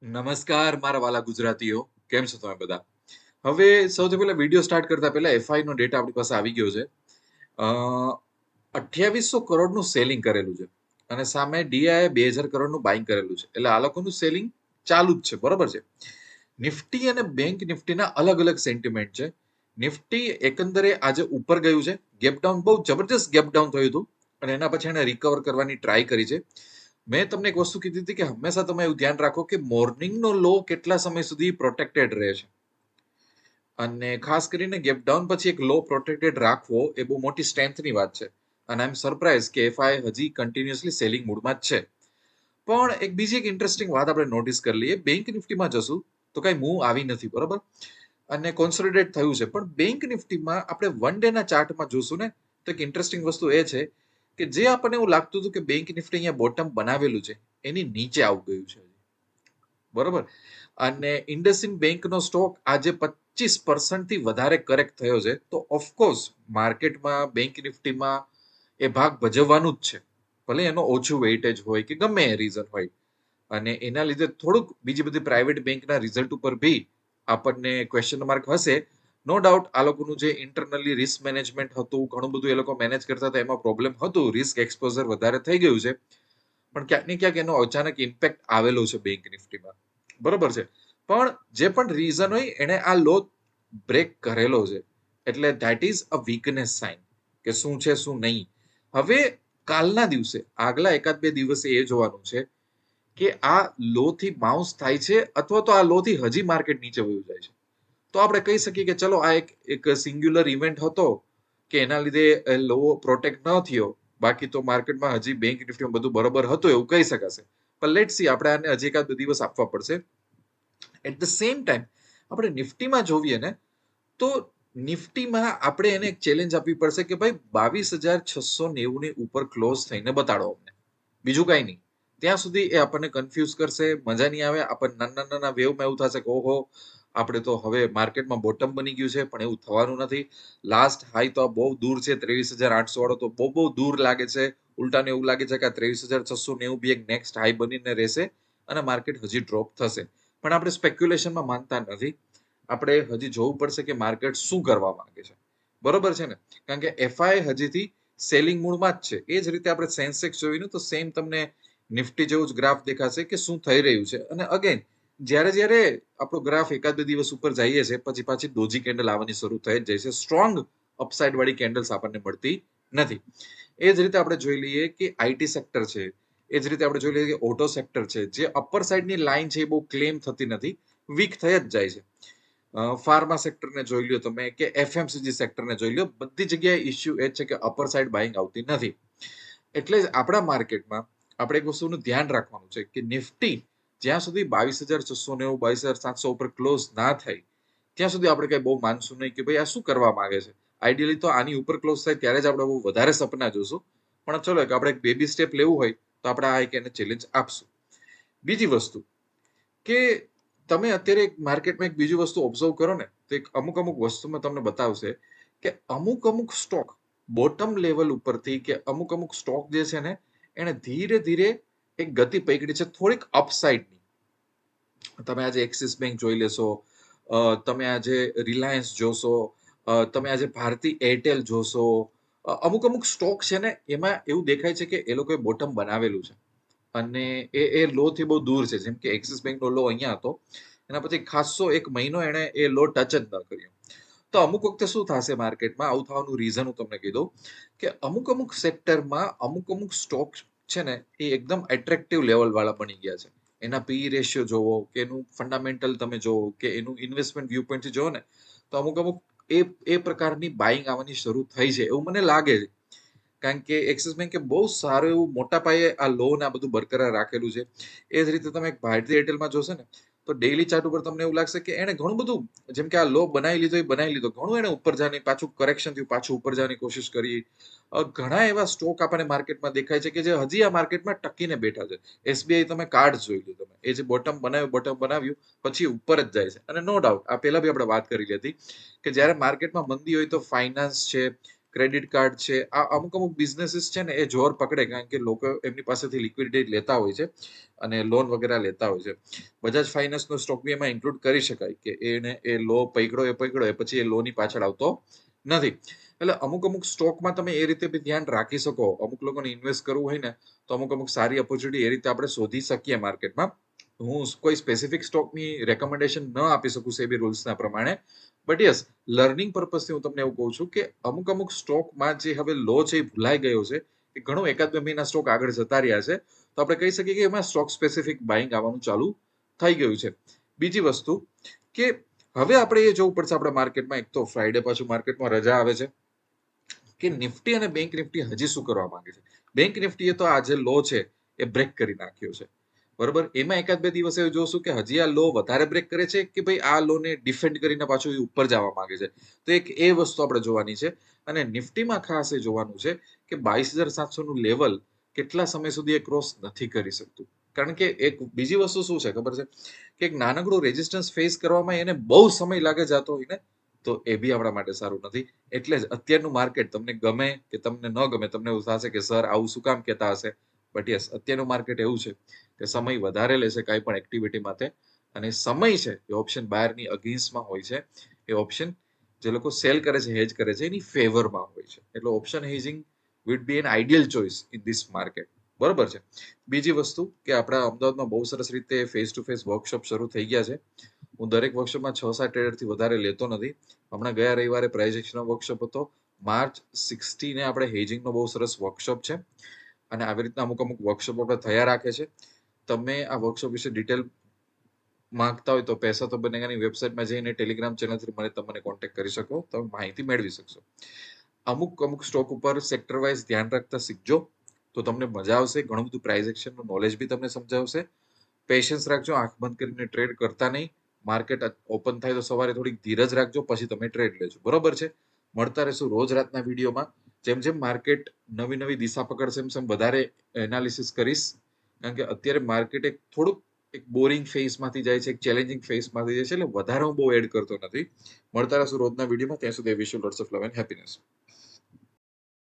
નમસ્કાર મારા વાલા ગુજરાતીઓ, કેમ છો તમે બધા? હવે સૌથી પહેલા વિડીયો સ્ટાર્ટ કરતા પહેલા એફઆઈ નો ડેટા આપણી પાસે આવી ગયો છે. 2800 કરોડનું સેલિંગ કરેલું છે અને સામે ડીઆઈએ 2000 કરોડનું બાઇંગ કરેલું છે. એટલે આ લોકોનું સેલિંગ ચાલુ જ છે, બરોબર છે. નિફ્ટી અને બેંક નિફ્ટીના અલગ અલગ સેન્ટિમેન્ટ છે. નિફ્ટી એકંદરે આજે ઉપર ગયું છે. ગેપ ડાઉન, બહુ જબરજસ્ત ગેપ ડાઉન થયું હતું અને એના પછી એને રિકવર કરવાની ટ્રાય કરી છે. મેં તમને એક વસ્તુ કીધી હતી કે હંમેશા તમે એવું ધ્યાન રાખો કે મોર્નિંગનો લો કેટલા સમય સુધી પ્રોટેક્ટેડ રહે છે, અને ખાસ કરીને ગેપ ડાઉન પછી એક લો પ્રોટેક્ટેડ રાખવો એ બહુ મોટી સ્ટ્રેન્થની વાત છે. અને આઈ એમ સરપ્રાઇઝ કે એફઆઈ હજી કન્ટિન્યુઅસલી સેલિંગ મૂડમાં જ છે. પણ એક બીજી એક ઇન્ટરેસ્ટિંગ વાત આપણે નોટિસ કરી લઈએ. બેંક નિફ્ટીમાં જશું તો કઈ મૂવ આવી નથી, બરોબર, અને કોન્સોલિડેટ થયું છે. પણ બેંક નિફ્ટીમાં આપણે વન ડે ના ચાર્ટમાં જોશું ને, તો એક ઇન્ટરેસ્ટિંગ વસ્તુ એ છે કે જે આપણને એવું લાગતું હતું કે બેંક નિફ્ટી અહીંયા બોટમ બનાવેલું છે, એની નીચે આવી ગયું છે, બરોબર. અને ઇન્ડસઇન્ડ બેંકનો સ્ટોક આજે 25% થી વધારે કરેક્ટ થયો છે. તો ઓફકોર્સ માર્કેટમાં બેંક નિફ્ટીમાં એ ભાગ ભજવવાનું જ છે, ભલે એનો ઓછું વેઇટેજ હોય કે ગમે એ રીઝન હોય. અને એના લીધે થોડુંક બીજી બધી પ્રાઇવેટ બેંકના રિઝલ્ટ ઉપર બી આપણને ક્વેશ્ચન માર્ક હશે. નો ડાઉટ આ લોકોનું જે ઇન્ટરનલી રિસ્ક મેનેજમેન્ટ હતું, ઘણું બધું એ લોકો મેનેજ કરતા હતા, એમાં પ્રોબ્લેમ હતું, રિસ્ક એક્સપોઝર વધારે થઈ ગયું છે. પણ ક્યાંક ને ક્યાંક એનો અચાનક ઇમ્પેક્ટ આવેલો છે બેંક નિફ્ટીમાં, બરોબર છે. પણ જે પણ રીઝન હોય, એને આ લો બ્રેક કરેલો છે, એટલે that is a weakness sign કે શું છે શું નહીં. હવે કાલના દિવસે, આગલા એકાદ બે દિવસે એ જોવાનું છે કે આ લો થી બાઉન્સ થાય છે અથવા તો આ લો થી હજી માર્કેટ નીચે વયું જાય છે. તો આપણે કહી શકીએ કે ચલો આ એક સિંગ્યુલર ઇવેન્ટ હતો કે એના લીધે લો પ્રોટેક્ટ ન થયો, બાકી તો માર્કેટમાં હજી બેંક નિફ્ટીમાં બધું બરોબર હતું એવું કહી શકાશે. પણ લેટ્સ સી, આપણે આને હજી એકાદ દિવસ આપવા પડશે. એટ ધ સેમ ટાઈમ આપણે નિફ્ટીમાં જોઈએ ને, તો નિફ્ટીમાં આપણે એને એક ચેલેન્જ આપવી પડશે કે ભાઈ 22,690 ની ઉપર ક્લોઝ થઈને બતાડો અમને, બીજું કઈ નહીં. ત્યાં સુધી એ આપણને કન્ફ્યુઝ કરશે, મજા નહીં આવે. આપણને નાના નાના વેવમાં એવું થશે કે ઓહો, આપણે તો હવે માર્કેટમાં બોટમ બની ગયું છે, પણ એવું થવાનું નથી. લાસ્ટ હાઈ તો બહુ દૂર છે, 23,800 વાળો તો બહુ બહુ દૂર લાગે છે. ઉલટાને એવું લાગે છે કે આ 23,690 બી એક નેક્સ્ટ હાઈ બનીને રહેશે અને માર્કેટ હજી ડ્રોપ થશે. પણ આપણે સ્પેક્યુલેશનમાં માનતા નથી. આપણે હજી જોવું પડશે કે માર્કેટ શું કરવા માંગે છે, બરોબર છે ને. કારણ કે એફઆઈ હજીથી સેલિંગ મૂડમાં જ છે. એ જ રીતે આપણે સેન્સેક્સ જોયું તો સેમ તમને નિફ્ટી જેવું જ ગ્રાફ દેખાશે કે શું થઈ રહ્યું છે. અને અગેન જ્યારે જ્યારે આપણો ગ્રાફ એકાદ બે દિવસ ઉપર જઈએ છે, પછી પાછી ડોજી કેન્ડલ આવવાની શરૂ થઈ જ જાય છે. સ્ટ્રોંગ અપસાઇડ વાળી કેન્ડલ્સ આપણને મળતી નથી. એ જ રીતે આપણે જોઈ લઈએ કે આઈટી સેક્ટર છે, એ જ રીતે આપણે જોઈ લઈએ કે ઓટો સેક્ટર છે, જે અપર સાઇડની લાઇન છે એ બહુ ક્લેમ થતી નથી, વીક થઈ જ જાય છે. ફાર્મા સેક્ટરને જોઈ લો તમે, કે એફએમસીજી સેક્ટરને જોઈ લો, બધી જગ્યાએ ઇશ્યુ એ છે કે અપર સાઇડ બાઇંગ આવતી નથી. એટલે જ આપણા માર્કેટમાં આપણે એક વસ્તુનું ધ્યાન રાખવાનું છે કે નિફ્ટી જ્યાં સુધી 22,690 22,700 ઉપર ક્લોઝ ના થાય ત્યાં સુધી આપણે કઈ બહુ માનશું નહીં કે ભાઈ આ શું કરવા માંગે છે. આઈડિયલી તો આની ઉપર ક્લોઝ થાય ત્યારે જ આપણે બહુ વધારે સપના જોશું. પણ ચલો, આપણે એક બેબી સ્ટેપ લેવું હોય તો આપણે આ એક એને ચેલેન્જ આપશું. બીજી વસ્તુ કે તમે અત્યારે માર્કેટમાં એક બીજી વસ્તુ ઓબ્ઝર્વ કરો ને, તો એક અમુક અમુક વસ્તુમાં તમને બતાવશે કે અમુક અમુક સ્ટોક બોટમ લેવલ ઉપરથી, કે અમુક અમુક સ્ટોક જે છે ને, એને ધીરે ધીરે એક ગતિ પકડી છે થોડીક અપસાઇડની. તમે આજે એક્સિસ બેંક જોઈ લેશો, તમે આજે રિલાયન્સ જોશો, તમે આજે ભારતી એરટેલ જોશો. અમુક અમુક સ્ટોક છે ને, એમાં એવું દેખાય છે કે એ લોકોએ બોટમ બનાવેલું છે અને એ લો થી બહુ દૂર છે. જેમ કે એક્સિસ બેંક નો લો અહીંયા હતો, એના પછી ખાસો એક મહિનો એને એ લો ટચ જ ન કર્યો. તો અમુક વખતે શું થશે માર્કેટમાં, આવું થવાનું રીઝન હું તમને કીધું કે અમુક અમુક સેક્ટરમાં અમુક અમુક સ્ટોક છે ને, એ એકદમ એટ્રેક્ટિવ લેવલ વાળા બની ગયા છે. એના પી રેશિયો જોવો, કે એનું ફંડામેન્ટલ તમે જોવો, કે એનું ઇન્વેસ્ટમેન્ટ વ્યૂ પોઈન્ટ જોવો ને, તો અમુક અમુક એ પ્રકારની બાઇંગ આવવાની શરૂ થઈ છે એવું મને લાગે છે. કારણ કે એક્સિસ બેંકે બહુ સારું એવું મોટા પાયે આ લોન આ બધું બરકરાર રાખેલું છે. એ જ રીતે તમે ભારતીય એરટેલમાં જોશો ને, તો ડેઇલી ચાર્ટ ઉપર તમને એવું લાગશે કે એને ઘણું બધું, જેમ કે આ લો બનાવી લીધો, એ બનાવી લીધો, ઘણું એને ઉપર જવાની, પાછું કરેક્શન થયું, પાછું ઉપર જવાની કોશિશ કરી. ઘણા એવા સ્ટોક આપણને માર્કેટમાં દેખાય છે કે જે હજી આ માર્કેટમાં ટકીને બેઠા છે. એસબીઆઈ તમે કાર્ડ જોઈ લો, તમે એ જે બોટમ બનાવ્યું પછી ઉપર જ જાય છે. અને નો ડાઉટ આ પહેલા બી આપણે વાત કરી હતી કે જ્યારે માર્કેટમાં મંદી હોય તો ફાઇનાન્સ છે, ક્રેડિટ કાર્ડ છે, આ અમુક અમુક બિઝનેસીસ છે ને એ જોર પકડે, કારણ કે લોકો એમની પાસેથી લિક્વિડિટી લેતા હોય છે અને લોન વગેરે લેતા હોય છે. બજાજ ફાઇનાન્સનો સ્ટોક બી એમાં ઇન્ક્લુડ કરી શકાય કે એને એ લો પકડ્યો એ પછી એ લોની પાછળ આવતો નથી. એટલે અમુક અમુક સ્ટોકમાં તમે એ રીતે બી ધ્યાન રાખી શકો. અમુક લોકોને ઇન્વેસ્ટ કરવું હોય ને તો અમુક અમુક સારી ઓપોર્ચ્યુનિટી એ રીતે આપણે શોધી શકીએ માર્કેટમાં. હું કોઈ સ્પેસિફિક સ્ટોકની રેકમેન્ડેશન ન આપી શકું સેબી રૂલ્સના પ્રમાણે, બટ યસ, લર્નિંગ પર્પઝથી હું તમને એવું કહું છું કે અમુક અમુક સ્ટોકમાં જે હવે લો છે એ ભૂલાઈ ગયો છે, કે ઘણો એકાદ બે મહિના સ્ટોક આગળ જતા રહ્યા છે, તો આપણે કહી શકીએ કે એમાં સ્ટોક સ્પેસિફિક બાઇંગ આવવાનું ચાલુ થઈ ગયું છે. બીજી વસ્તુ કે હવે આપણે એ જોવું પડશે આપણા માર્કેટમાં, એક તો ફ્રાઈડે પાછું માર્કેટમાં રજા આવે છે, કે નિફ્ટી અને બેંક નિફ્ટી હજી શું કરવા માંગે છે. બેંક નિફ્ટીએ તો આ જે લો છે એ બ્રેક કરી નાખ્યો છે, બરોબર. એમાં એકાદ બે દિવસ એવું જોશું કે હજી આ લો વધારે બ્રેક કરે છે કે ભાઈ આ લો ને ડિફેન્ડ કરીને પાછું એ ઉપર જવા માંગે છે. તો એક એ વસ્તુ આપણે જોવાની છે. અને નિફ્ટીમાં ખાસ એ જોવાનું છે કે 22,700 નું લેવલ કેટલા સમય સુધી એ ક્રોસ નથી કરી શકતું. કારણ કે એક બીજી વસ્તુ શું છે ખબર છે, કે એક નાનકડું રેઝિસ્ટન્સ ફેસ કરવામાં એને બહુ સમય લાગે જતો હોય ને, તો એ બી આપણા માટે સારું નથી. એટલે જ અત્યારનું માર્કેટ તમને ગમે કે તમને ન ગમે, તમને એવું થશે કે સર આવું શું કામ કહેતા હશે, બટ યસ, અત્યારનું માર્કેટ એવું છે કે સમય વધારે લેશે કાંઈ પણ એક્ટિવિટી માટે. અને સમય છે એ ઓપ્શન બાયરની અગેન્સ્ટમાં હોય છે. એ ઓપ્શન જે લોકો સેલ કરે છે, હેજ કરે છે, એની ફેવરમાં હોય છે. એટલે option hedging would be an ideal choice in this market, બરોબર છે. બીજી વસ્તુ કે આપણા અમદાવાદમાં બહુ સરસ રીતે ફેસ ટુ ફેસ વર્કશોપ શરૂ થઈ ગયા છે. હું દરેક વર્કશોપમાં 6-7 ટ્રેડરથી વધારે લેતો નથી. હમણાં ગયા રવિવારે પ્રાઇઝ એક્શનનો વર્કશોપ હતો. માર્ચ 16 આપણે હેજિંગનો બહુ સરસ વર્કશોપ છે. અને આવી રીતના અમુક અમુક વર્કશોપ આપણે થયા રાખે છે. તમે આ વર્કશોપ વિશે ડિટેલ માંગતા હોય તો પૈસા તો બનેગાની વેબસાઇટમાં જઈને ટેલિગ્રામ ચેનલથી તમને કોન્ટેક્ટ કરી શકો, તમે માહિતી મેળવી શકશો. અમુક અમુક સ્ટોક ઉપર સેક્ટર વાઇઝ ધ્યાન રાખતા શીખજો, તો તમને મજા આવશે. ઘણું બધું પ્રાઇઝ એક્શનનું નોલેજ બી તમને સમજાવશે. પેશન્સ રાખજો, આંખ બંધ કરીને ટ્રેડ કરતા નહીં. માર્કેટ ઓપન થાય તો સવારે થોડીક ધીરજ રાખજો, પછી તમે ટ્રેડ લેજો, બરોબર છે. મળતા રહેશું રોજ રાતના વિડીયોમાં. જેમ જેમ માર્કેટ નવી નવી દિશા પકડશે એમ વધારે એનાલિસિસ કરીશ. કારણ કે અત્યારે માર્કેટ એક થોડુંક એક બોરિંગ ફેઝમાંથી જાય છે, એક ચેલેન્જિંગ ફેઝમાંથી જાય છે, એટલે વધારે હું બહુ એડ કરતો નથી. મળતા રહેશું રોજના વિડીયોમાં. ત્યાં સુધી wish you lots of love and happiness.